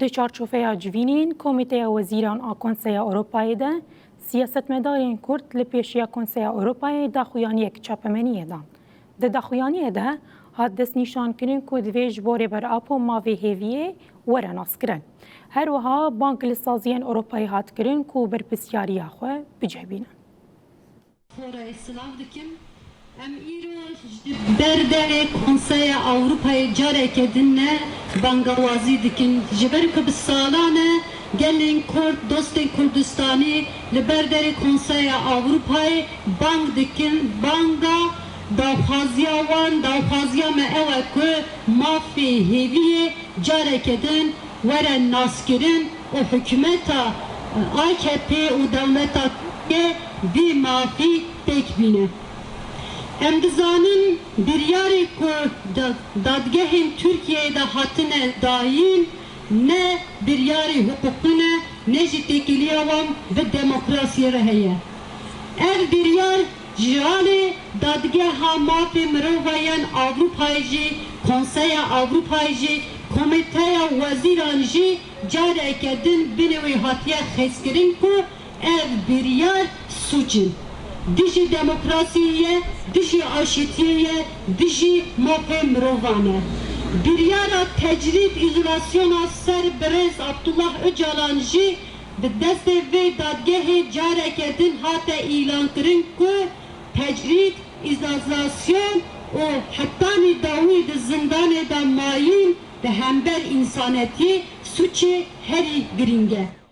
Di çarçoveya civînên Komîteya Wezîran a Konseya Ewropayê de siyasetmedarên Kurd li pêşiya Konseya Ewropayê daxuyaniyek çapemeniyê dan. Di daxuyaniyê de hat destnîşankirin ku divê ji bo rêberapo mavê hêviyê were naskirin. Her wiha bank li saziyên Ewropayê hat kirin ku berpisyariya xwe bicebînin. Em îro berdere Konseya Avrupayê careke din ne bangawazî dikin. Ji ber ku bi salan e gelên Kurd, dostên Kurdistanî li berdere Konseya Avrupayê bang dikin. Banga dawxwaziya wan, dawxwaziya me ew e ku mafê hêviyê careke din were naskirin û hikûmeta AKP û dewleta Tirkiye vî mafî têk bîne. Em dizanin biryarê ku dadgehên Tirkiyeyê de hatine dayîn ne biryarê hukukî ne, ne jî têkiliya wan bi demokrasiyê re heye. Ev biryar ji alê dadgeha mafê mirovayan Avrupayê jî, Konseya Avrupayê jî, Komîteya Wezîran jî careke din binê wê hatiye xêzkirin ku ev biryar suçin. Dijî demokrasiyê, dijî aşîtiyê, dijî mafê mirovan e. Biryara tecrid izolasyona ser Birêz Abdullah Öcalan jî bi destê vê dadgehê careke din hate îlan kirin ku tecrid, izolasyon û hettanî dawî di zindanê de mayîn di hember însanetiyê suçê herî giring e.